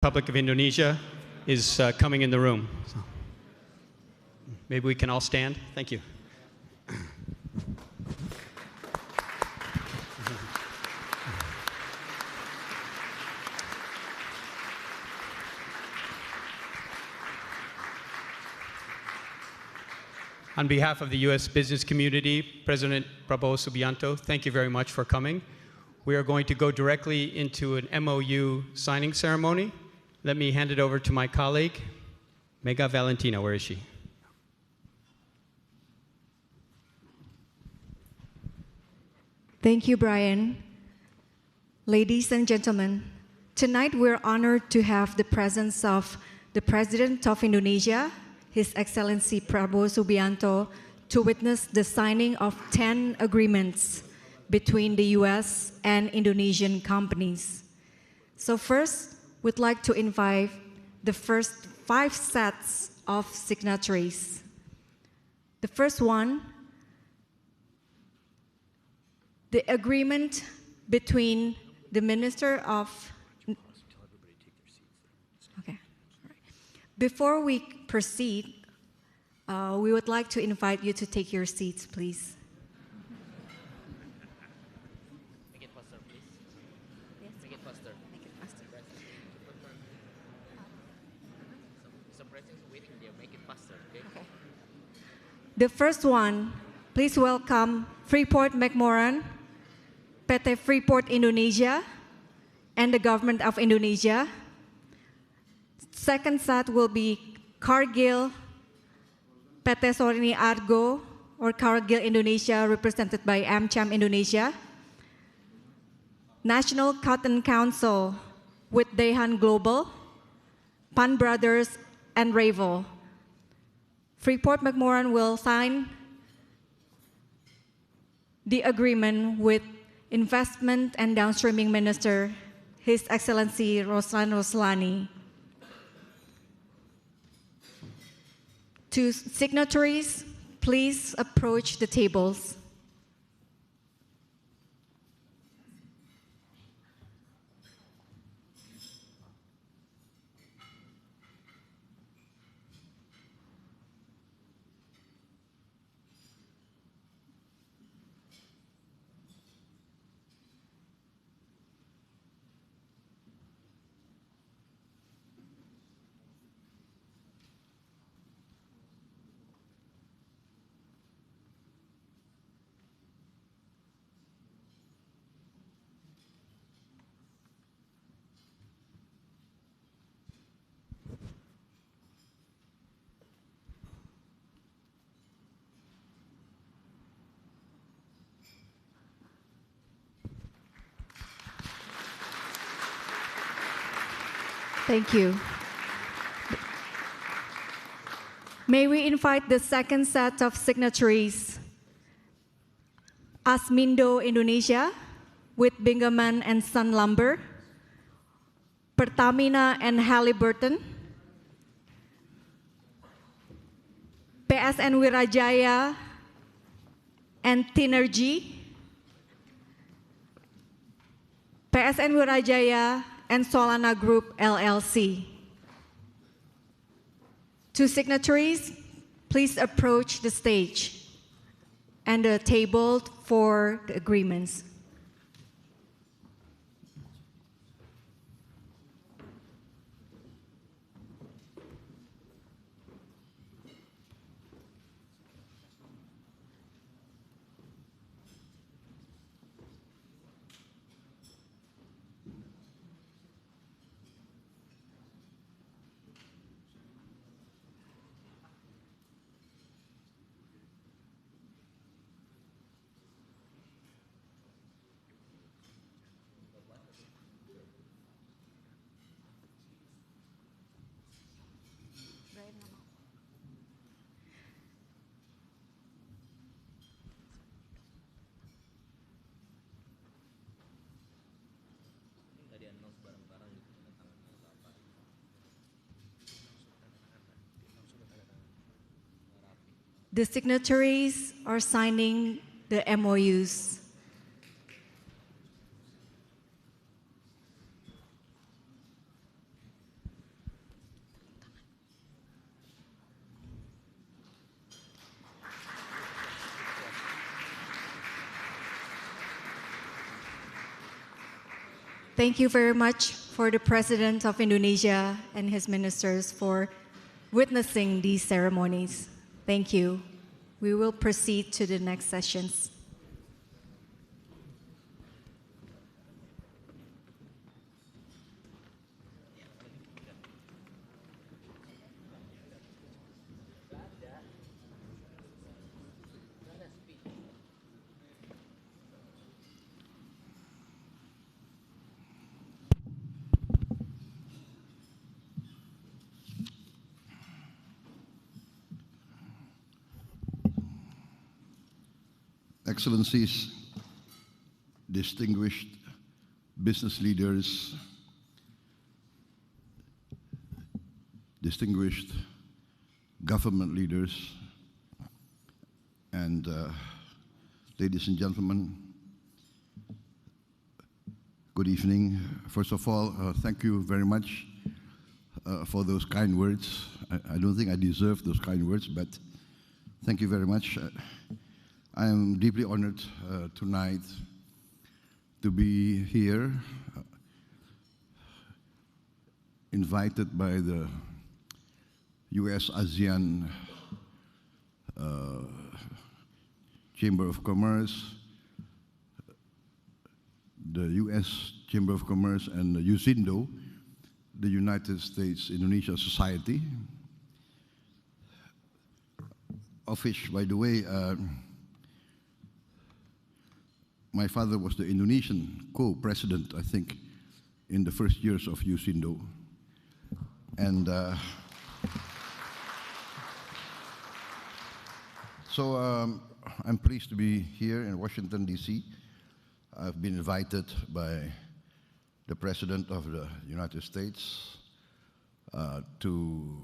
Republic of Indonesia is coming in the room. So maybe we can all stand. Thank you. On behalf of the U.S. business community, President Prabowo Subianto, thank you very much for coming. We are going to go directly into an MOU signing ceremony. Let me hand it over to my colleague, Mega Valentina. Where is she? Thank you, Brian. Ladies and gentlemen, tonight we're honored to have the presence of the President of Indonesia, His Excellency Prabowo Subianto, to witness the signing of 10 agreements between the U.S. and Indonesian companies. So first, we'd like to invite the first 5 sets of signatories. The first one, the agreement between the Minister of... Okay. Before we proceed, we would like to invite you to take your seats, please. Make it faster, please. Yes. Make it faster. Make it faster. Some presidents waiting there. Make it faster, okay? Okay. The first one, please welcome Freeport-McMoRan, PT Freeport Indonesia, and the government of Indonesia. Second set will be Cargill, PT Sorini Argo, or Cargill Indonesia, represented by AmCham Indonesia. National Cotton Council with Daehan Global, Pan Brothers, and Ravo. Freeport-McMoRan will sign the agreement with Investment and Downstreaming Minister, His Excellency Roslan Roslani. 2 signatories, please approach the tables. Thank you. May we invite the second set of signatories, Asmindo Indonesia with Bingaman and Son Lumber, Pertamina and Halliburton, PSN Wirajaya and Tinergy, PSN Wirajaya and Solana Group LLC. 2 signatories, please approach the stage and the table for the agreements. The signatories are signing the MOUs. Thank you very much for the President of Indonesia and his ministers for witnessing these ceremonies. Thank you. We will proceed to the next sessions. Excellencies, distinguished business leaders, distinguished government leaders, and ladies and gentlemen, good evening. First of all, thank you very much for those kind words. I don't think I deserve those kind words, but thank you very much. I am deeply honored tonight to be here, invited by the US-ASEAN Chamber of Commerce, the US Chamber of Commerce, and the USINDO, the United States Indonesia Society, of which, by the way, my father was the Indonesian co-president, I think, in the first years of USINDO. And so I'm pleased to be here in Washington, D.C. I've been invited by the President of the United States to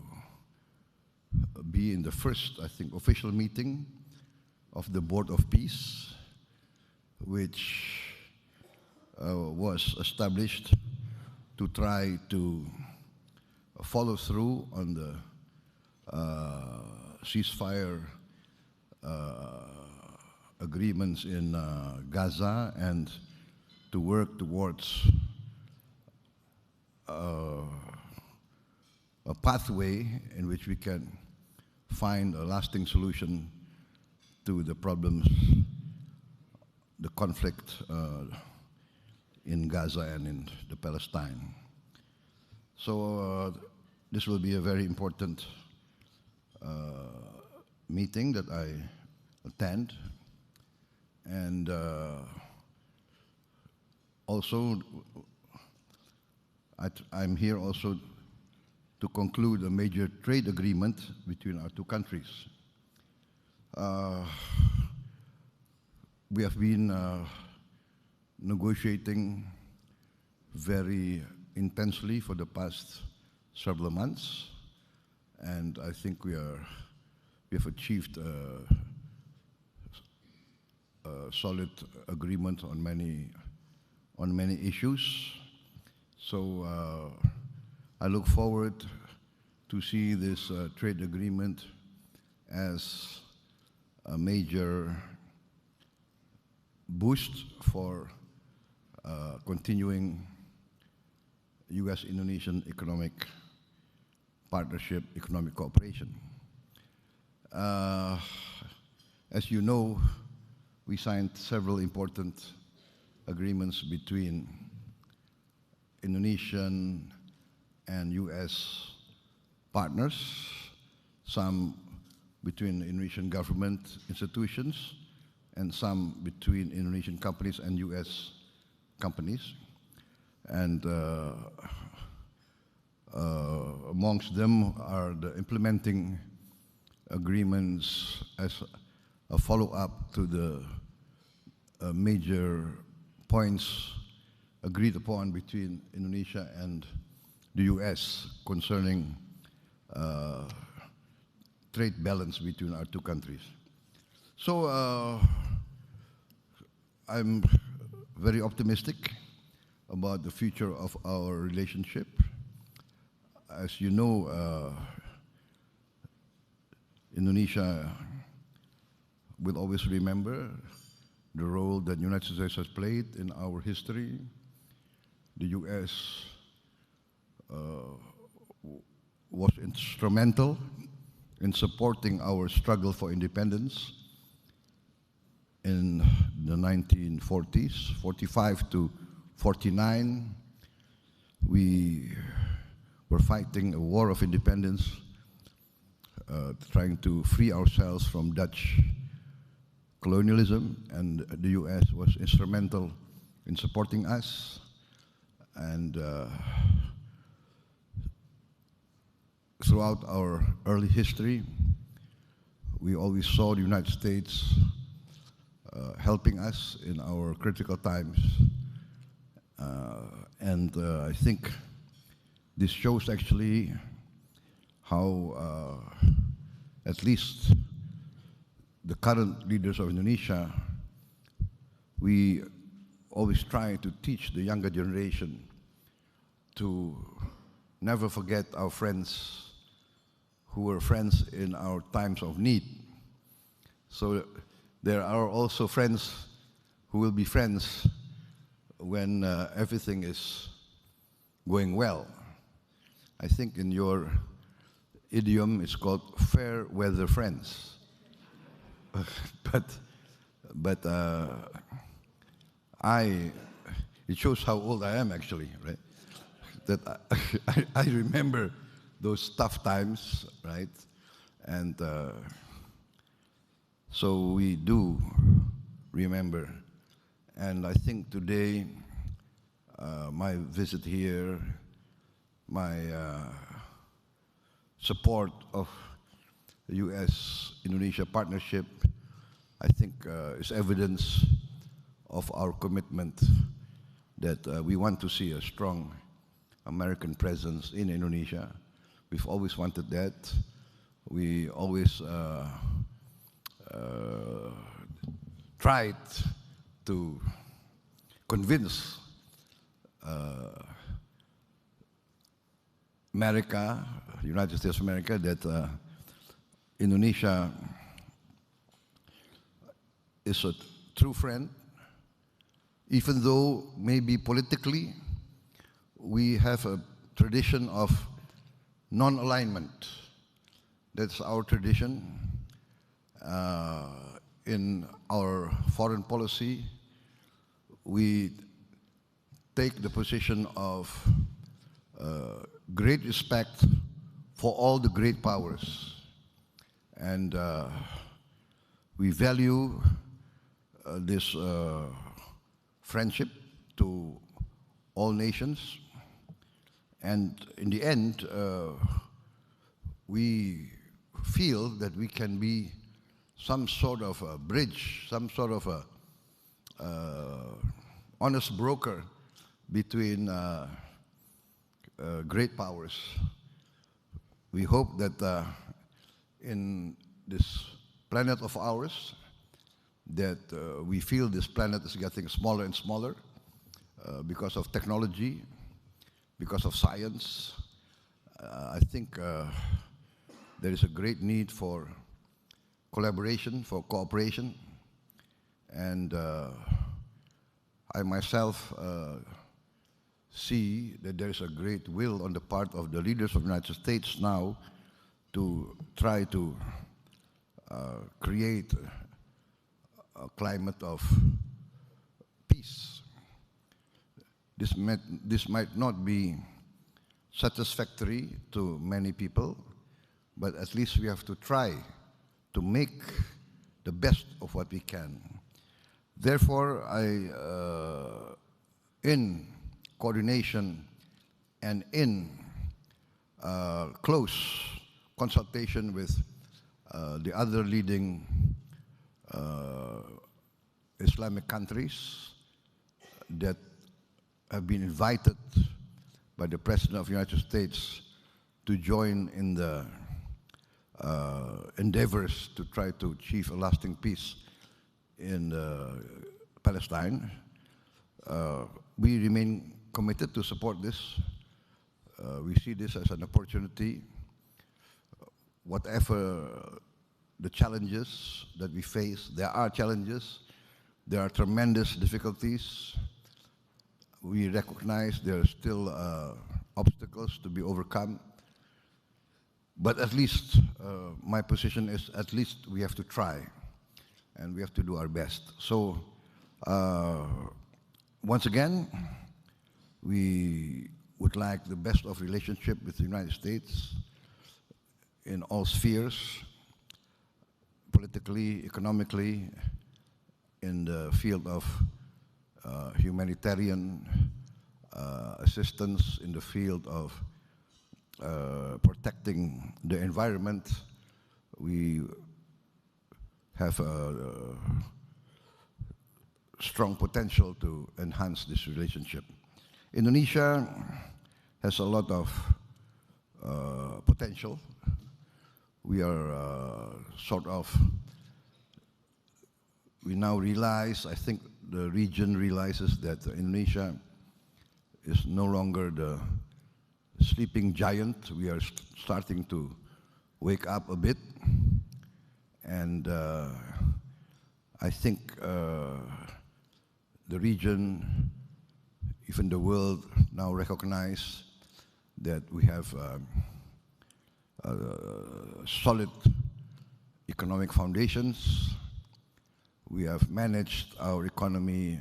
be in the first, I think, official meeting of the Board of Peace, which was established to try to follow through on the ceasefire agreements in Gaza and to work towards a pathway in which we can find a lasting solution to the problems, the conflict in Gaza and in the Palestine. So this will be a very important meeting that I attend, and also I'm here also to conclude a major trade agreement between our two countries. We have been negotiating very intensely for the past several months, and I think we have achieved a solid agreement on many issues. So I look forward to see this trade agreement as a major boost for continuing US-Indonesian economic partnership, economic cooperation. As you know, we signed several important agreements between Indonesian and US partners, some between the Indonesian government institutions, and some between Indonesian companies and US companies. And amongst them are the implementing agreements as a follow-up to the major points agreed upon between Indonesia and the US concerning trade balance between our two countries. So I'm very optimistic about the future of our relationship. As you know, Indonesia will always remember the role that the United States has played in our history. the U.S. Was instrumental in supporting our struggle for independence in the 1940s, 45 to 49. We were fighting a war of independence, trying to free ourselves from Dutch colonialism, and the U.S. was instrumental in supporting us. And throughout our early history, we always saw the United States helping us in our critical times. And I think this shows actually how at least the current leaders of Indonesia, we always try to teach the younger generation to never forget our friends who were friends in our times of need. So there are also friends who will be friends when everything is going well. I think in your idiom it's called fair weather friends. but it shows how old I am actually, right? That I remember those tough times, right? And so we do remember. And I think today, my visit here, my support of the U.S.-Indonesia partnership, I think is evidence of our commitment that we want to see a strong American presence in Indonesia. We've always wanted that. We always tried to convince America, United States of America, that Indonesia is a true friend, even though maybe politically we have a tradition of non-alignment. That's our tradition. In our foreign policy, we take the position of great respect for all the great powers. And we value this friendship to all nations. And in the end, we feel that we can be some sort of a bridge, some sort of a honest broker between great powers. We hope that in this planet of ours, that we feel this planet is getting smaller and smaller because of technology, because of science. I think there is a great need for collaboration, for cooperation, and I myself see that there is a great will on the part of the leaders of the United States now to try to create a climate of peace. This might not be satisfactory to many people, but at least we have to try to make the best of what we can. Therefore, in coordination and in close consultation with the other leading Islamic countries that have been invited by the President of the United States to join in the endeavors to try to achieve a lasting peace in Palestine. We remain committed to support this. We see this as an opportunity. Whatever the challenges that we face, there are challenges, there are tremendous difficulties, we recognize there are still obstacles to be overcome. But at least, my position is at least we have to try, and we have to do our best. So, once again, we would like the best of relationship with the United States in all spheres, politically, economically, in the field of humanitarian assistance, in the field of protecting the environment. We have a strong potential to enhance this relationship. Indonesia has a lot of potential. We are we now realize, I think the region realizes that Indonesia is no longer the sleeping giant. We are starting to wake up a bit. And I think the region, even the world, now recognize that we have solid economic foundations. We have managed our economy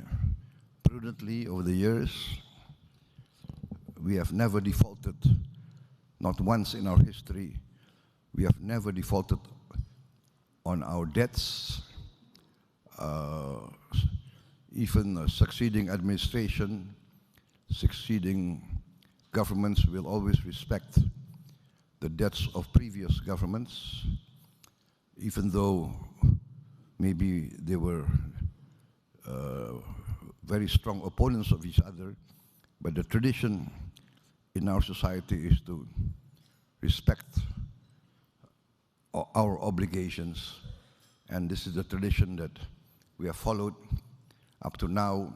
prudently over the years. We have never defaulted, not once in our history. We have never defaulted on our debts. Even succeeding administration, succeeding governments will always respect the debts of previous governments, even though maybe they were very strong opponents of each other. But the tradition in our society is to respect our obligations, and this is the tradition that we have followed up to now.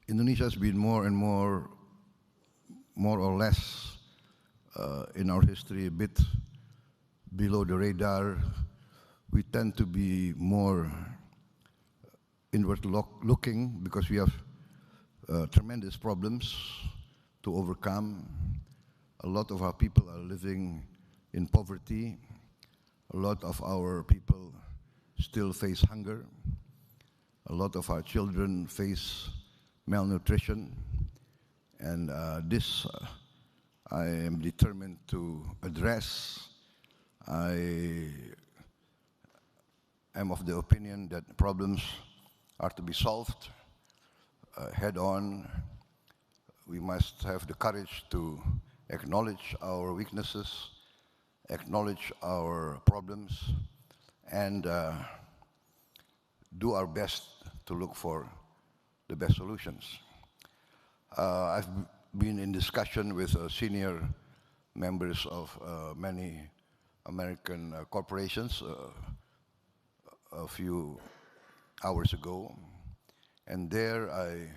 Indonesia has been more and more or less in our history a bit below the radar. We tend to be more inward looking because we have tremendous problems to overcome. A lot of our people are living in poverty. A lot of our people still face hunger. A lot of our children face malnutrition. And this I am determined to address. I am of the opinion that problems are to be solved head on. We must have the courage to acknowledge our weaknesses, acknowledge our problems, and do our best to look for the best solutions. I've been in discussion with senior members of many American corporations a few hours ago, and there I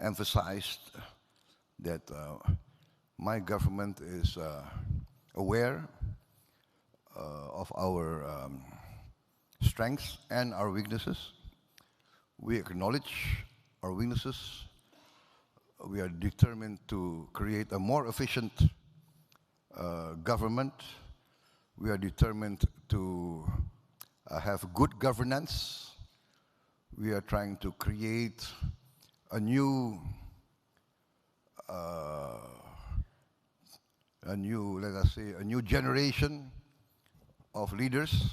emphasized that my government is aware of our strengths and our weaknesses. We acknowledge our weaknesses. We are determined to create a more efficient government. We are determined to have good governance. We are trying to create a new, let us say, a new generation of leaders,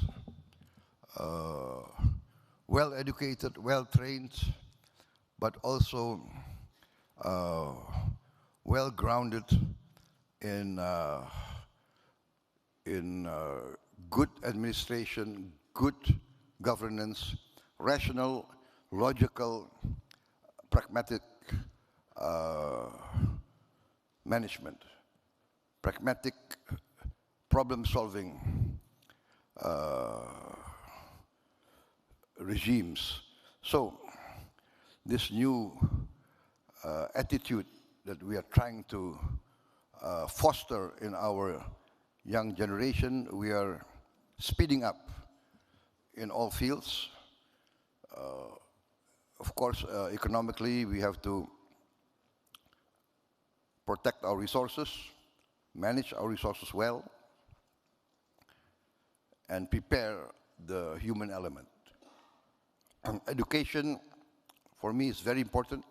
well-educated, well-trained, but also well-grounded in good administration, good governance, rational, logical, pragmatic management, pragmatic problem-solving regimes. So this new attitude that we are trying to foster in our young generation, we are speeding up in all fields. Of course, economically, we have to protect our resources, manage our resources well, and prepare the human element. Education, for me, is very important.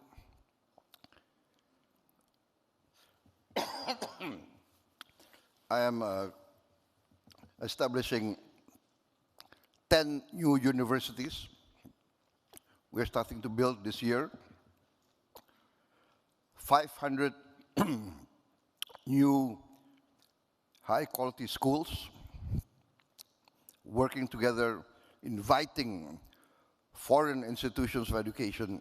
I am establishing 10 new universities. We're starting to build this year 500 new high-quality schools, working together, inviting foreign institutions of education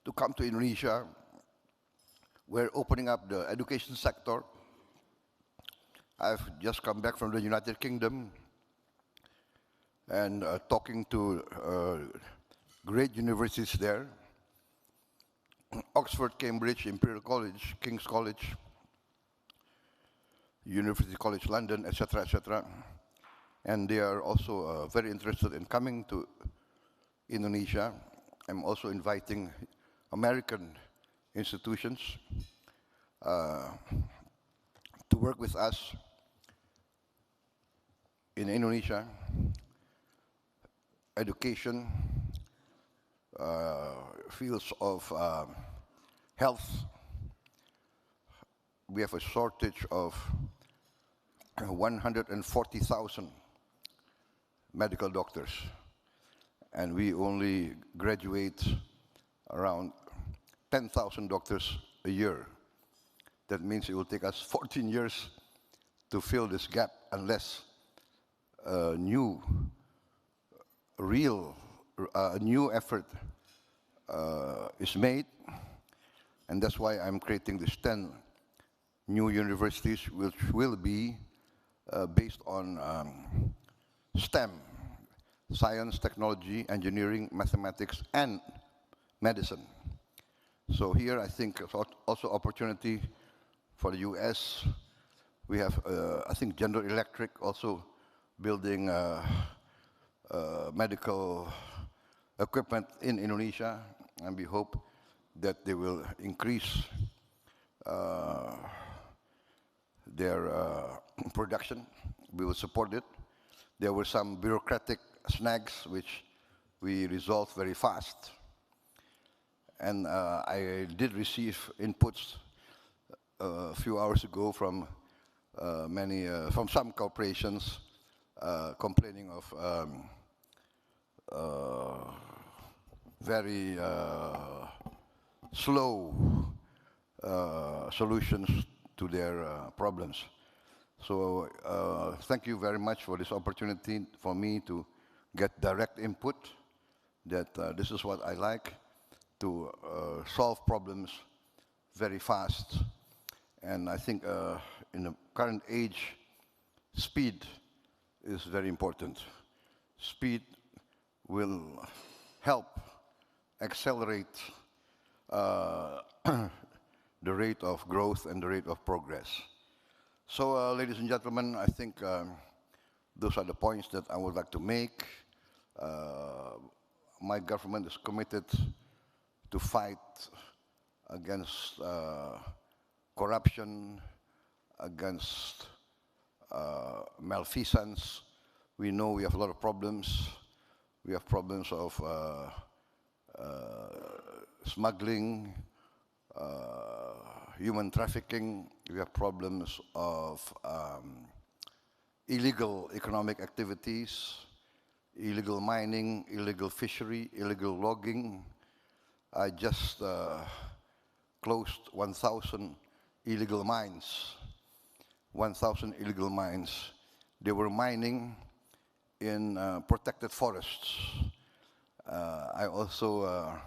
to come to Indonesia. We're opening up the education sector. I've just come back from the United Kingdom and talking to great universities there. Oxford, Cambridge, Imperial College, King's College, University College London, etc., etc. And they are also very interested in coming to Indonesia. I'm also inviting American institutions to work with us in Indonesia. Education, fields of health. We have a shortage of 140,000 medical doctors, and we only graduate around 10,000 doctors a year. That means it will take us 14 years to fill this gap unless a new effort is made. And that's why I'm creating these 10 new universities, which will be based on STEM, science, technology, engineering, mathematics, and medicine. So here I think also opportunity for the US. We have, I think, General Electric also building medical equipment in Indonesia, and we hope that they will increase their production. We will support it. There were some bureaucratic snags which we resolved very fast. And I did receive inputs a few hours ago from from some corporations complaining of very slow solutions to their problems. So thank you very much for this opportunity for me to get direct input that this is what I like, to solve problems very fast. And I think in the current age, speed is very important. Speed will help accelerate the rate of growth and the rate of progress. So, ladies and gentlemen, I think those are the points that I would like to make. My government is committed to fight against corruption, against malfeasance. We know we have a lot of problems. We have problems of smuggling, human trafficking. We have problems of illegal economic activities, illegal mining, illegal fishery, illegal logging. I just closed 1,000 illegal mines. 1,000 illegal mines. They were mining in protected forests. I also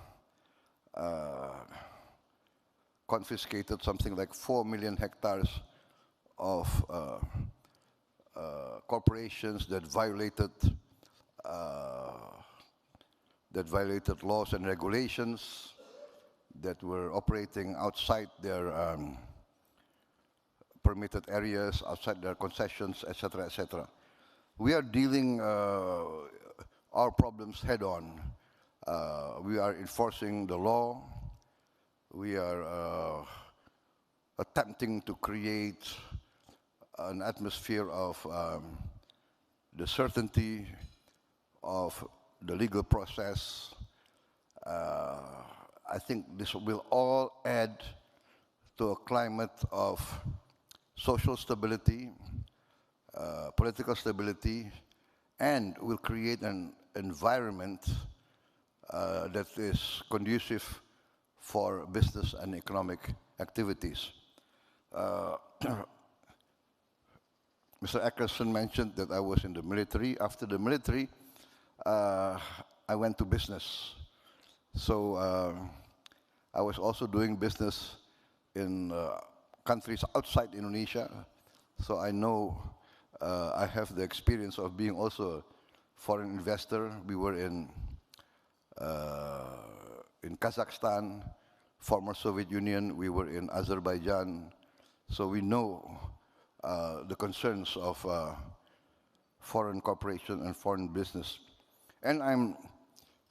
confiscated something like 4 million hectares of corporations that violated laws and regulations, that were operating outside their permitted areas, outside their concessions, etc., etc. We are dealing our problems head on. We are enforcing the law. We are attempting to create an atmosphere of the certainty of the legal process. I think this will all add to a climate of social stability, political stability, and will create an environment that is conducive for business and economic activities. Mr. Eckerson mentioned that I was in the military. After the military, I went to business. So I was also doing business in countries outside Indonesia. So I know, I have the experience of being also a foreign investor. We were in Kazakhstan, former Soviet Union. We were in Azerbaijan. So we know the concerns of foreign corporation and foreign business. And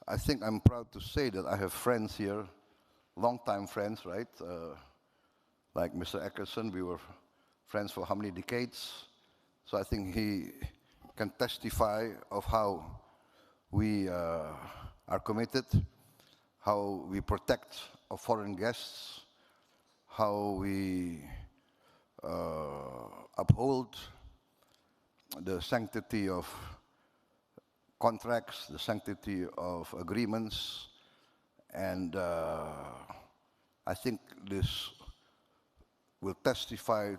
I think I'm proud to say that I have friends here, long-time friends, right? Like Mr. Eckerson, we were friends for how many decades? So I think he can testify of how we are committed, how we protect our foreign guests, how we uphold the sanctity of contracts, the sanctity of agreements, and I think this will testify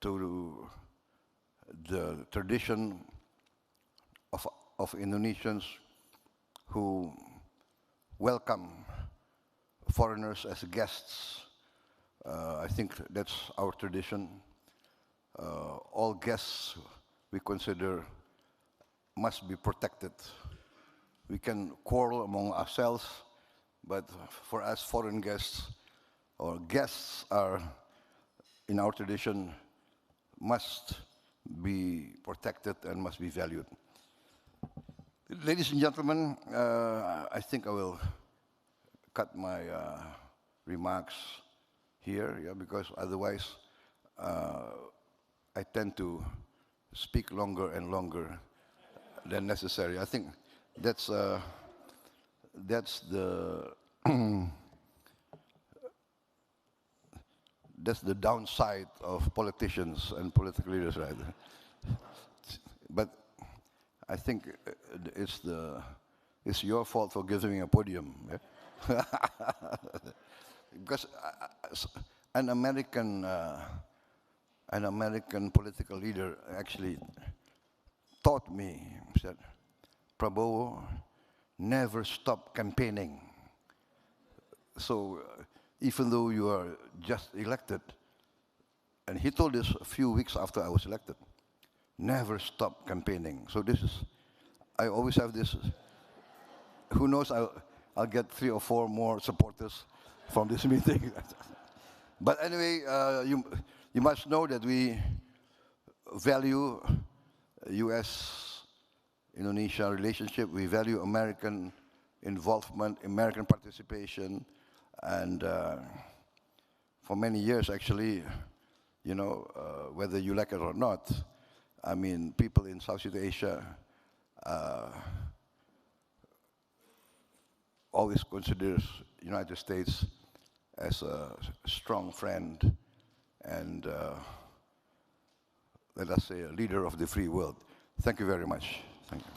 to the tradition of Indonesians who welcome foreigners as guests. I think that's our tradition. All guests we consider must be protected. We can quarrel among ourselves, but for us, foreign guests or guests are, in our tradition, must be protected and must be valued. Ladies and gentlemen, I think I will cut my remarks here, yeah, because otherwise I tend to speak longer and longer than necessary. I think that's the that's the downside of politicians and political leaders, right? But I think it's your fault for giving me a podium. Yeah? Because an American political leader actually taught me, said, Prabowo, never stop campaigning. So even though you are just elected, and he told this a few weeks after I was elected, never stop campaigning. So this is, I always have this, who knows, I'll get 3 or 4 more supporters from this meeting. But anyway, you must know that we value U.S.-Indonesia relationship. We value American involvement, American participation, and for many years, actually, you know, whether you like it or not, I mean, people in Southeast Asia always considers United States as a strong friend and, let us say, a leader of the free world. Thank you very much. Thank you.